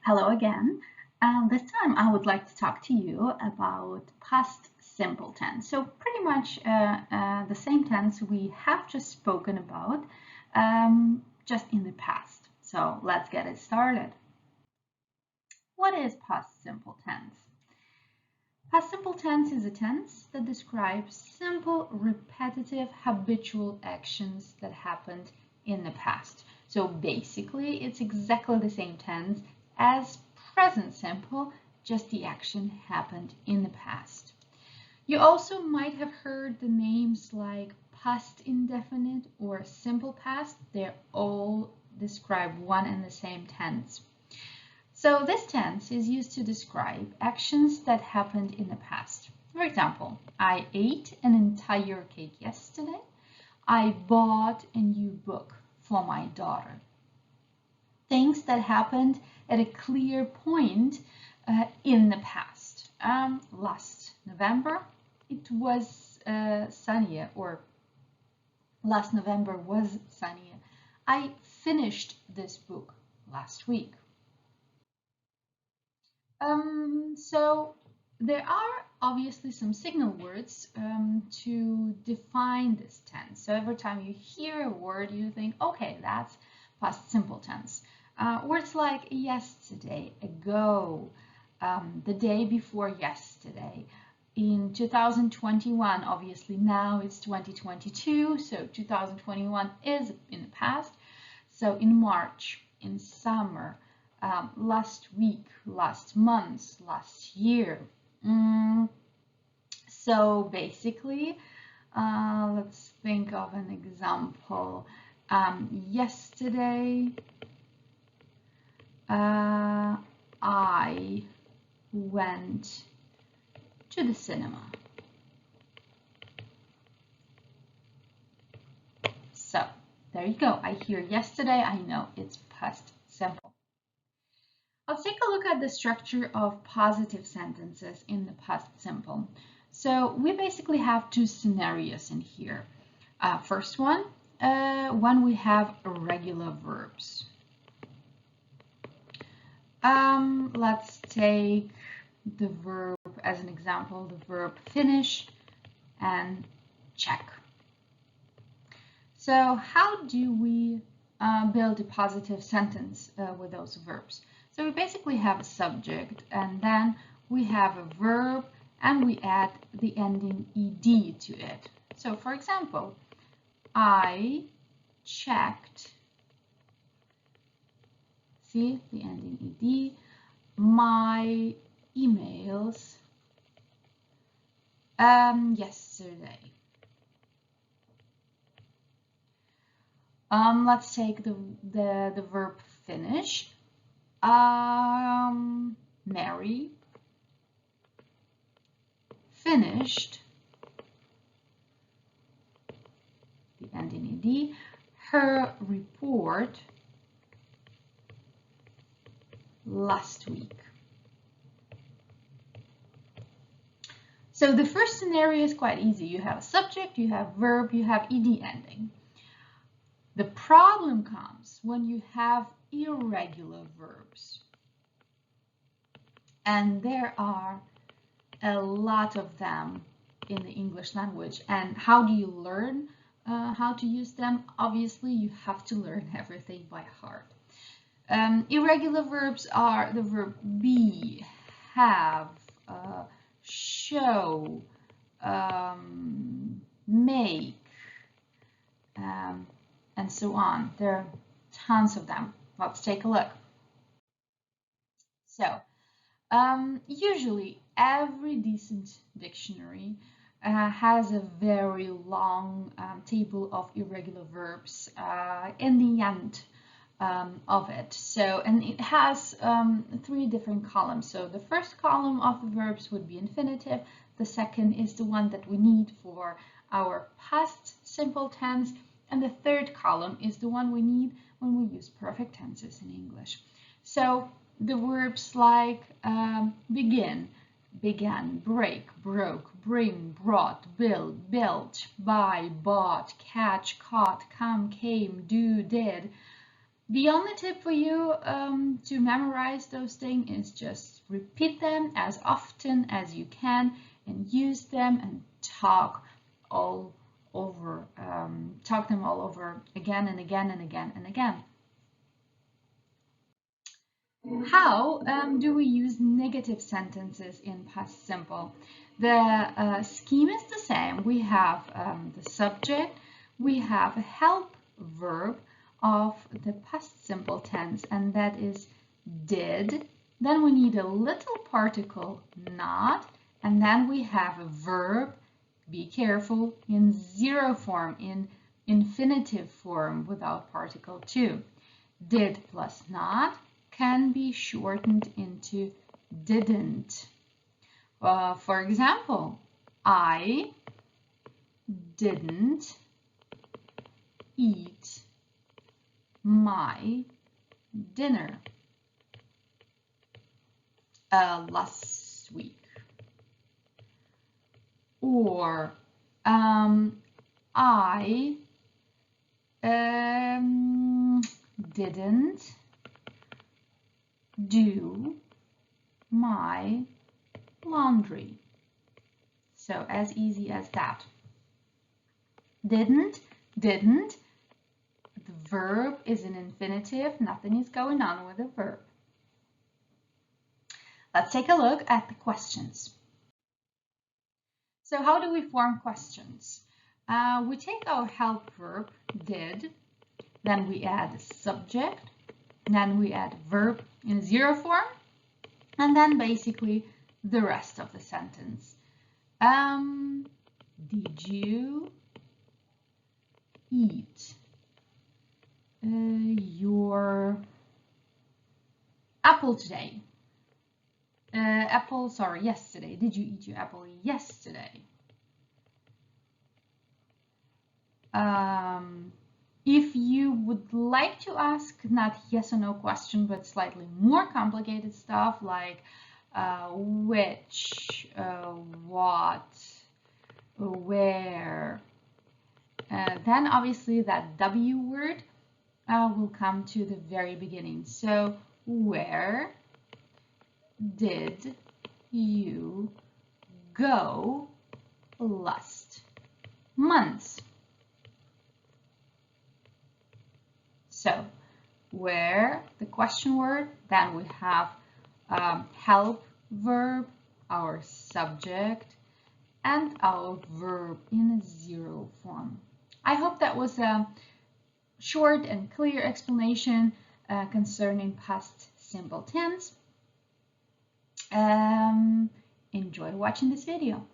Hello again. This time I would like to talk to you about past simple tense. So pretty much the same tense we have just spoken about, just in the past. So let's get it started. What is past simple tense? Past simple tense is a tense that describes simple, repetitive, habitual actions that happened in the past. So basically, it's exactly the same tense as present simple, just the action happened in the past. You also might have heard the names like past indefinite or simple past. They all describe one and the same tense. So this tense is used to describe actions that happened in the past. For example, I ate an entire cake yesterday. I bought a new book for my daughter. Things that happened at a clear point in the past. Last November, it was sunnier, or last November was sunnier. I finished this book last week. So there are obviously some signal words to define this tense. So every time you hear a word, you think, okay, that's past simple tense. Words like yesterday, ago, the day before yesterday, in 2021, obviously now it's 2022, so 2021 is in the past. So in March, in summer, last week, last month, last year. So basically, let's think of an example. Yesterday, I went to the cinema. So there you go. I hear yesterday. I know it's past simple. Let's take a look at the structure of positive sentences in the past simple. So we basically have two scenarios in here. First one, when we have irregular verbs. Let's take the verb as an example, the verb finish and check. So how do we build a positive sentence with those verbs? So we basically have a subject, and then we have a verb, and we add the ending ed to it. So for example, I checked, see the ending ed, my emails yesterday. Let's take the verb finish. Mary finished, the ending ed, her report last week. So the first scenario is quite easy. You have a subject, you have verb, you have ed ending. The problem comes when you have irregular verbs. And there are a lot of them in the English language. And how do you learn how to use them? Obviously, you have to learn everything by heart. Irregular verbs are the verb be, have, show, make, and so on. There are tons of them. Let's take a look. So, usually every decent dictionary has a very long table of irregular verbs in the end of it. So, and it has three different columns. So the first column of the verbs would be infinitive. The second is the one that we need for our past simple tense. And the third column is the one we need when we use perfect tenses in English. So the verbs like begin, began, break, broke, bring, brought, build, built, buy, bought, catch, caught, come, came, do, did. The only tip for you to memorize those things is just repeat them as often as you can and use them and talk all over, talk them all over again and again and again and again. How do we use negative sentences in past simple? The scheme is the same. We have the subject, we have a help verb of the past simple tense, and that is did. Then we need a little particle not, and then we have a verb, be careful, in zero form, in infinitive form without particle to. Did plus not can be shortened into didn't. For example, I didn't eat my dinner last week. Or I didn't do my laundry. So as easy as that. Didn't. The verb is an infinitive. Nothing is going on with the verb. Let's take a look at the questions. So how do we form questions? We take our help verb, did, then we add subject, then we add verb in zero form, and then basically the rest of the sentence. Did you eat your apple today? Yesterday. Did you eat your apple yesterday? If you would like to ask not yes or no question, but slightly more complicated stuff like which, what, where, then obviously that W word will come to the very beginning. So where did you go last month? So where, the question word, then we have help verb, our subject, and our verb in zero form. I hope that was a short and clear explanation concerning past simple tense. Enjoy watching this video.